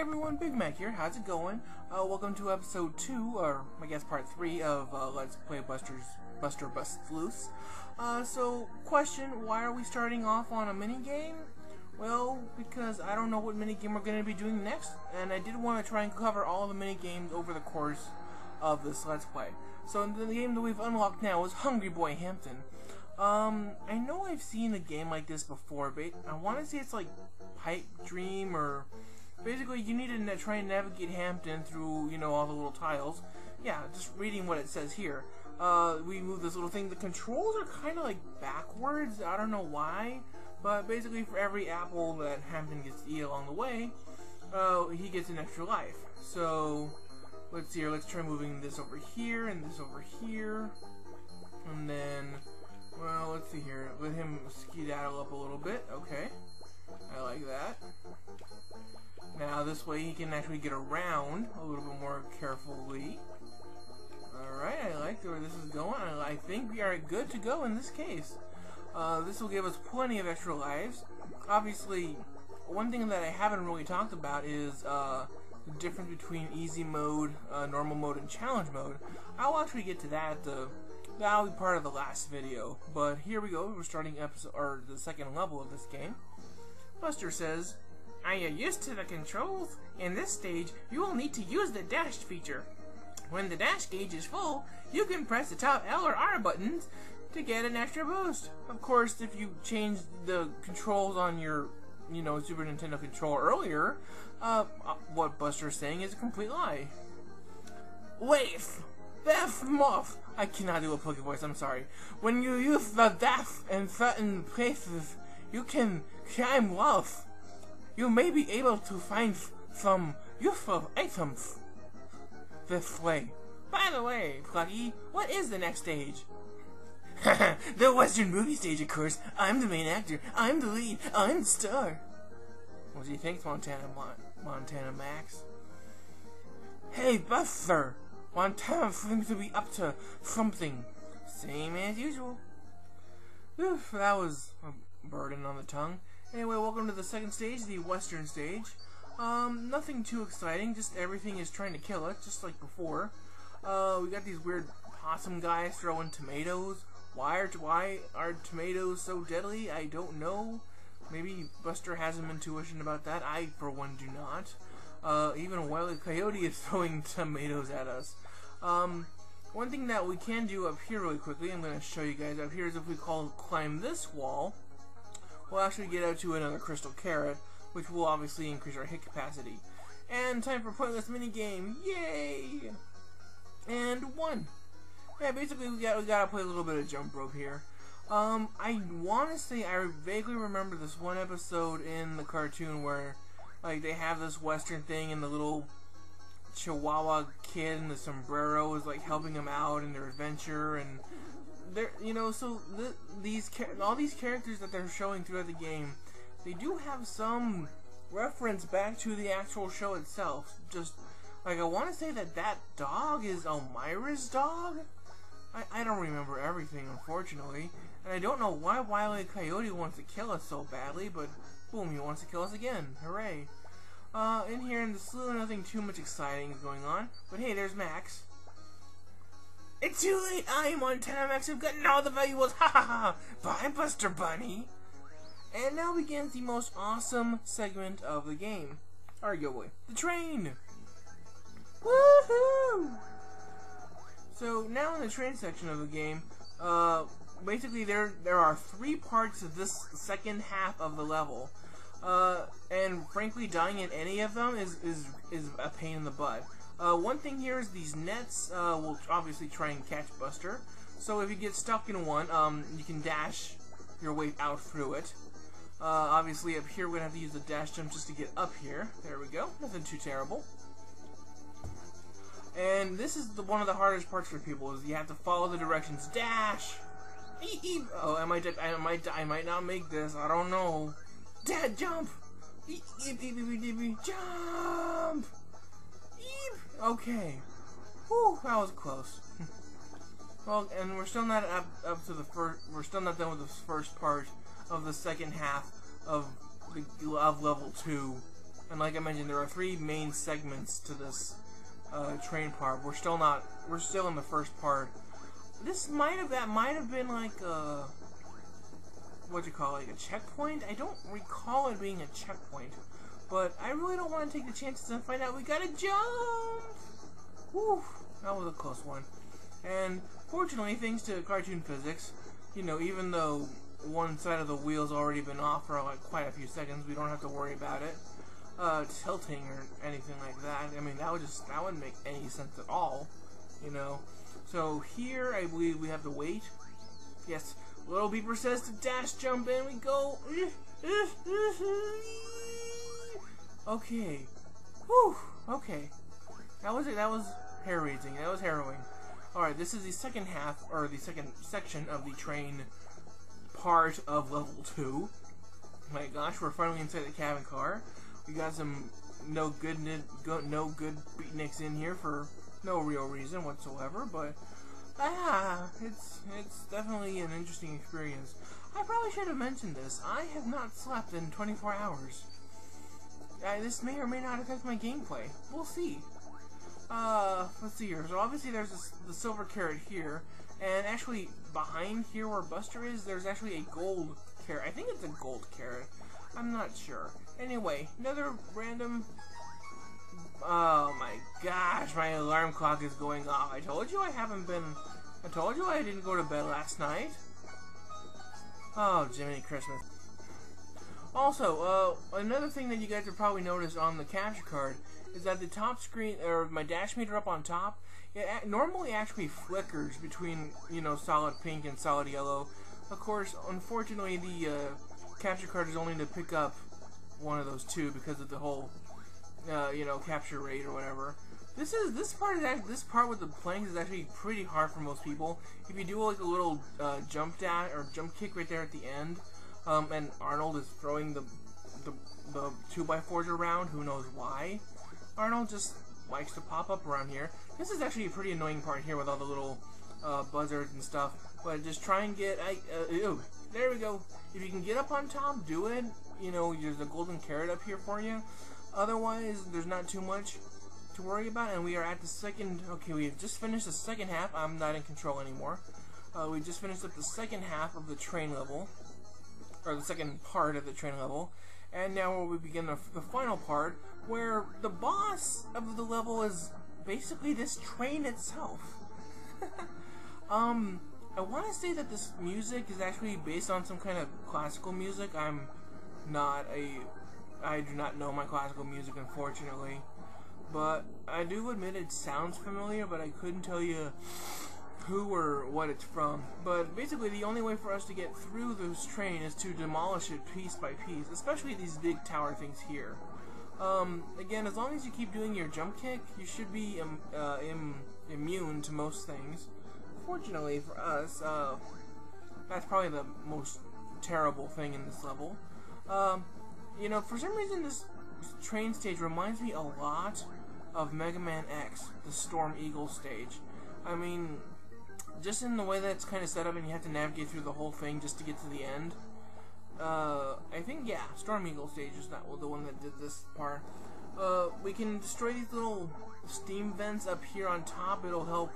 everyone, Big Mac here. How's it going? Welcome to episode 2, or I guess part 3 of Let's Play Buster Busts Loose. So, question, why are we starting off on a minigame? Well, because I don't know what minigame we're going to be doing next, and I did want to try and cover all the minigames over the course of this Let's Play. So, the game that we've unlocked now is Hungry Boy Hampton. I know I've seen a game like this before, but I want to say it's like Pipe Dream, or basically you need to try and navigate Hampton through, you know, all the little tiles. Yeah, just reading what it says here. We move this little thing. The controls are kind of like backwards. I don't know why, but basically for every apple that Hampton gets to eat along the way, he gets an extra life. So let's see here. Let's try moving this over here and this over here, and then, well, let's see here. Let him skedaddle up a little bit. Okay, I like that. Now this way he can actually get around a little bit more carefully. Alright, I like where this is going. I think we are good to go in this case. This will give us plenty of extra lives. Obviously, one thing that I haven't really talked about is the difference between easy mode, normal mode, and challenge mode. I'll actually get to that. That'll be part of the last video. But here we go. We're starting the second level of this game. Buster says, "Are you used to the controls? In this stage, you will need to use the dash feature. When the dash gauge is full, you can press the top L or R buttons to get an extra boost." Of course, if you change the controls on your, you know, Super Nintendo controller earlier, what Buster's saying is a complete lie. Wait, Death Moth. I cannot do a Poké voice, I'm sorry. When you use the dash in certain places, you can climb walls. You may be able to find some useful items this way. By the way, Plucky, what is the next stage? The Western movie stage, of course. I'm the main actor. I'm the lead. I'm the star. What do you think, Montana Max? Hey, Buster! Montana seems to be up to something. Same as usual. Oof, that was a burden on the tongue. Anyway, welcome to the second stage, the Western stage. Nothing too exciting, just everything is trying to kill it, just like before. We got these weird possum guys throwing tomatoes. Why are tomatoes so deadly? I don't know. Maybe Buster has some intuition about that. I, for one, do not. Even a Wile E. Coyote is throwing tomatoes at us. One thing that we can do up here really quickly, I'm going to show you guys up here, is if we climb this wall, we'll actually get out to another crystal carrot, which will obviously increase our hit capacity. And time for pointless minigame. Yay! And 1. Yeah, basically we gotta play a little bit of jump rope here. I wanna say I vaguely remember this one episode in the cartoon where, like, they have this Western thing and the little Chihuahua kid in the sombrero is like helping them out in their adventure, and they're, you know, so all these characters that they're showing throughout the game, they do have some reference back to the actual show itself. Just, like, I want to say that dog is Elmira's dog? I don't remember everything, unfortunately. And I don't know why Wile E. Coyote wants to kill us so badly, but boom, he wants to kill us again. Hooray. In here in the slough, nothing too much exciting is going on. But hey, there's Max. It's too late! I, Montana Max, have gotten all the valuables! Ha ha ha! Bye, Buster Bunny! And now begins the most awesome segment of the game. Arguably. The train! Woohoo! So, now in the train section of the game, basically there are 3 parts of this second half of the level. And frankly, dying at any of them is a pain in the butt. One thing here is these nets will obviously try and catch Buster. So if you get stuck in one, you can dash your way out through it. Obviously up here we're going to have to use the dash jump just to get up here. There we go. Nothing too terrible. And this is one of the hardest parts for people, is you have to follow the directions. Dash! Oh, I might not make this. I don't know. Dad, jump! Jump! Okay. Whew, that was close. Well, and we're still not up to the first. We're still not done with the first part of the second half of level 2 And like I mentioned, there are 3 main segments to this train part. We're still in the first part. That might have been like a, what you call it, like a checkpoint? I don't recall it being a checkpoint. But I really don't want to take the chances and find out we gotta jump! Whew, that was a close one. And fortunately, thanks to cartoon physics, you know, even though one side of the wheel's already been off for like quite a few seconds, we don't have to worry about it tilting or anything like that. I mean, that wouldn't make any sense at all, you know. So here, I believe we have to wait. Yes, little beeper says to dash jump in. We go. Okay. Whew. Okay. That was it. That was hair-raising. That was harrowing. Alright, this is the second half, or the second section of the train part of level 2. My gosh, we're finally inside the cabin car. We got some no good beatniks in here for no real reason whatsoever, but it's definitely an interesting experience. I probably should have mentioned this. I have not slept in 24 hours. This may or may not affect my gameplay. We'll see. Let's see here. So obviously there's the silver carrot here, and actually behind here where Buster is, there's actually a gold carrot. I think it's a gold carrot. I'm not sure. Anyway, another random. Oh my gosh, my alarm clock is going off. I told you I didn't go to bed last night. Oh, Jiminy Christmas. Also, another thing that you guys have probably noticed on the capture card is that the top screen, or my dash meter up on top, it normally actually flickers between, you know, solid pink and solid yellow. Of course, unfortunately, the capture card is only to pick up one of those two because of the whole, you know, capture rate or whatever. This part with the planks is actually pretty hard for most people. If you do like a little jump dash or jump kick right there at the end, and Arnold is throwing the 2x4s around, who knows why. Arnold just likes to pop up around here. This is actually a pretty annoying part here with all the little buzzards and stuff. But just try and get, ew, there we go. If you can get up on top, do it. You know, there's a golden carrot up here for you. Otherwise, there's not too much to worry about. And we are at the second, okay, we have just finished the second half. I'm not in control anymore. We just finished up the second half of the train level, or the second part of the train level. And now we begin the final part, where the boss of the level is basically this train itself. I want to say that this music is actually based on some kind of classical music. I do not know my classical music, unfortunately. But I do admit it sounds familiar, but I couldn't tell you who or what it's from. But basically the only way for us to get through this train is to demolish it piece by piece, especially these big tower things here. Again, as long as you keep doing your jump kick, you should be immune to most things. Fortunately for us, that's probably the most terrible thing in this level. You know, for some reason this train stage reminds me a lot of Mega Man X, the Storm Eagle stage. I mean, just in the way that it's kind of set up and you have to navigate through the whole thing just to get to the end. I think, yeah, Storm Eagle stage is not the one that did this part. We can destroy these little steam vents up here on top. It'll help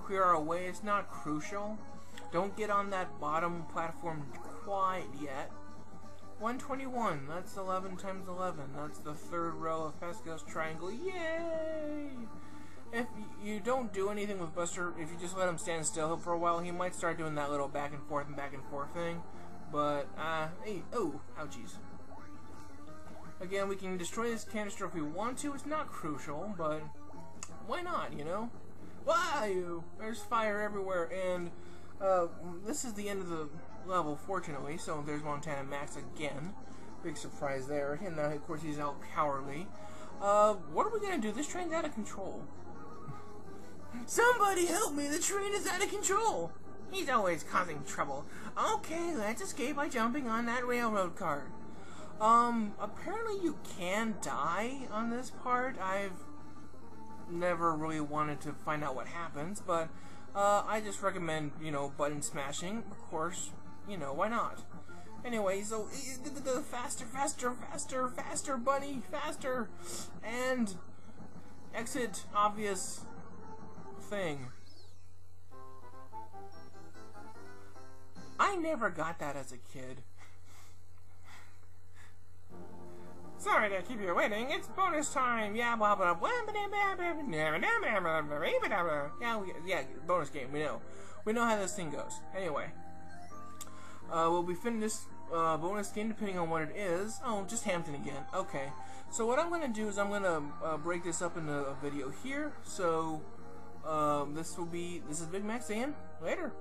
clear our way. It's not crucial. Don't get on that bottom platform quite yet. 121, that's 11 times 11. That's the third row of Pascal's triangle. Yay! If you don't do anything with Buster, if you just let him stand still for a while, he might start doing that little back and forth thing. But, hey, oh, ouchies. Again, we can destroy this canister if we want to. It's not crucial, but why not, you know? Why? There's fire everywhere, and this is the end of the level, fortunately. So there's Montana Max again. Big surprise there. And now, of course, he's out cowardly. What are we gonna do? This train's out of control. Somebody help me! The train is out of control! He's always causing trouble. Okay, let's escape by jumping on that railroad car. Apparently you can die on this part. I've never really wanted to find out what happens, but I just recommend, you know, button smashing. Of course, you know, why not? Anyway, so faster, bunny, faster, and exit obvious thing. I never got that as a kid. Sorry to keep you waiting. It's bonus time. Yeah, blah blah blah. Yeah, bonus game. We know how this thing goes. Anyway, we'll be finishing this bonus game depending on what it is. Oh, just Hampton again. Okay. So what I'm gonna do is I'm gonna break this up into a video here. So this is Big Mac saying later.